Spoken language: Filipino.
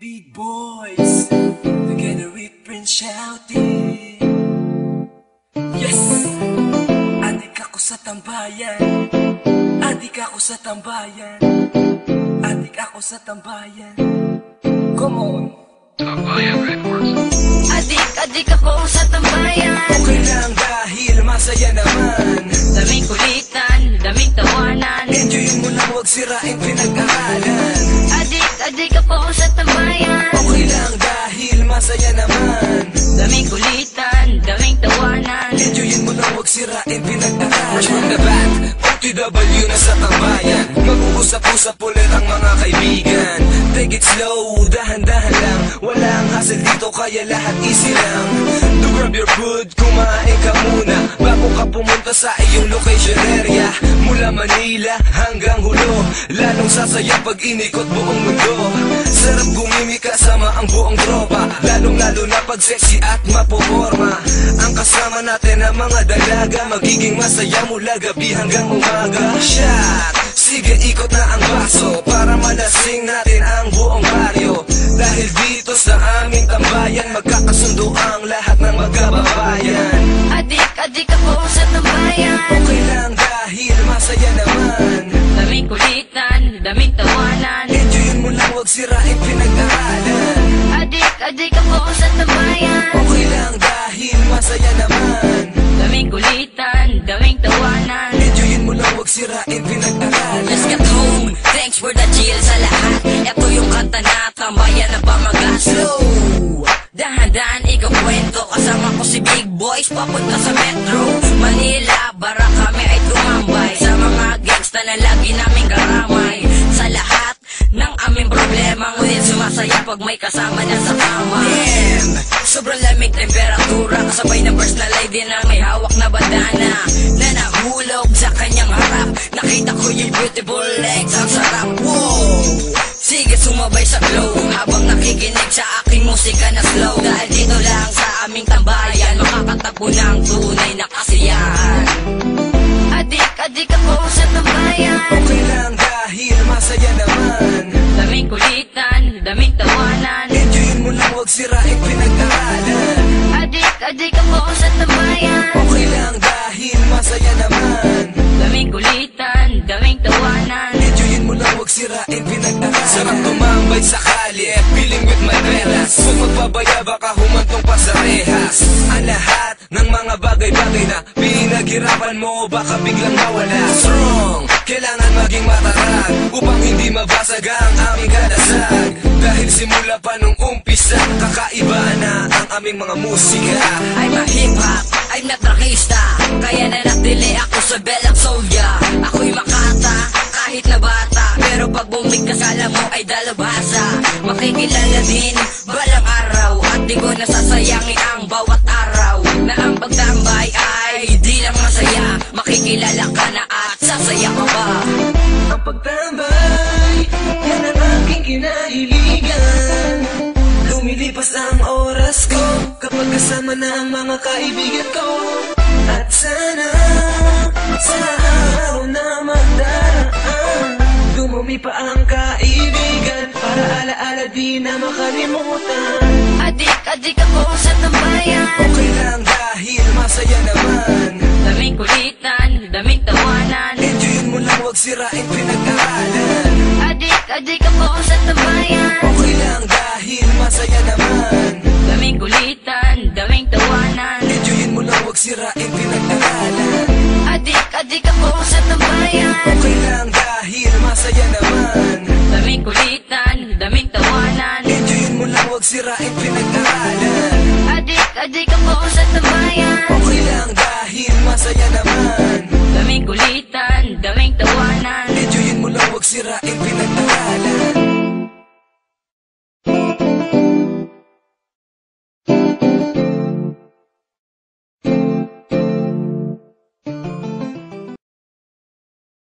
Big boys, together with Prince Shouty. Yes! Adik ako sa tambayan, adik ako sa tambayan, adik ako sa tambayan. Come on! Tambayan Records. Adik ako sa tambayan. Okay lang dahil masaya naman. Daming kulitan, daming tawanan. Enjoyin mo lang, huwag sirain pinag-aralan. Adik ako sa tambayan. Okay lang dahil masaya naman. Daming kulitan, daming tawanan. Enjoyin mo lang, huwag sirain pinag-aralan. From the back, OTW na sa tambayan. Mag-uusap-usap ulit ang mga kaibigan. Take it slow, dahan-dahan lang. Walang hassle dito kaya lahat easy lang. To grab your food, kumain ka muna bago ka pumunta sa iyong location area. Mula Manila hanggang Hulo, lalong sasaya pag inikot buong mundo. Sarap gumimik kasama ang buong tropa, lalong-lalo na pag sexy at mapoporma. Ang kasama natin ang mga dalaga, magiging masaya mula gabi hanggang umaga. Shot! Sige, ikot na ang baso para malasing natin ang buong baryo. Dahil dito sa aming tambayan, magkakasundo ang lahat ng magkababayan. Adik ako sa tambayan. Okay lang dahil masaya naman. Daming kulitan, daming tawanan. Enjoyin mo lang, huwag sirain pinag-aralan. Adik ako sa tambayan. Okay lang dahil masaya naman. Daming kulitan, daming tawanan. Enjoyin mo lang, huwag sirain pinag-aralan. Let's get home, thanks for the chill sa lahat. Ito yung kanta na tambayan na pamagas. Slow, dahan-dahan ikaw kwento. Kasama ko si Big Boys, papunta sa Metro Manila, para kami ay tumambay sa mga gangsta na lagi naming karamay. Sa lahat ng aming problema, ngunit sumasaya pag may kasama na sa kama. Damn, sobrang lamig temperatura, kasabay ng personal lady na may hawak na bandana na nahulog sa kanyang harap. Nakita ko yung beautiful legs, ang sarap. Wow! Sige, sumabay sa glow habang nakikinig sa aking musika na slow. Dahil dito lang sa aming tambayan, makakatagpo ng tunay na kasiyahan. Adik ako sa tambayan. Okay lang dahil masaya naman. Daming kulitan, daming tawanan. Enjoyin mo lang, huwag sirain pinag-aralan. Adik ako sa tambayan. Okay lang dahil masaya naman. Daming kulitan, daming tawanan. Enjoyin mo lang, huwag sirain pinag-aralan. Sarap tumambay sa kalye, feeling with my peras. Kung magpabaya baka humantong pa sa rehas. Ang lahat ng mga bagay-bagay na pinaghirapan mo baka biglang mawala. Strong, kailangan maging matatag upang hindi mabasag ang aming kadasag. Dahil simula pa nung umpisa, kakaiba na ang aming mga musika. I'm a hip-hop, I'm not rockista, kaya nanatili ako sa belang solya. Ako'y makata, kahit na bata, pero pag bumigkas alam mo ay dalabhasa. Makikilala din balang araw, at di ko nasasayangin ang bawat araw. Na ang pagtambay ay di lang masaya, makikilala ka na at sasaya ka ba. Ang pagtambay, yan ang aking kinahiligan. Lumilipas ang oras ko kapag kasama na ang mga kaibigan ko. At sana, sa araw na magdaraan, dumumi pa ang kaibigan para alaala di na makalimutan. Adik ako sa tambayan. Okay lang dahil masaya naman. Daming kulitan, daming tawanan. Enjoyin mo lang, huwag sirain pinag-aralan. Adik ako sa tambayan. Okay lang dahil masaya naman. Daming kulitan, daming tawanan. Enjoyin mo lang, huwag sirain pinag-aralan. Adik ako sa tambayan. Okay lang dahil masaya naman. Daming kulitan, daming tawanan. Enjoyin mo lang, huwag sirain pinag-aralan. Adik ako sa tambayan. Okay lang dahil masaya naman. Daming kulitan, daming tawanan. Enjoyin mo lang, huwag sirain pinag-aralan.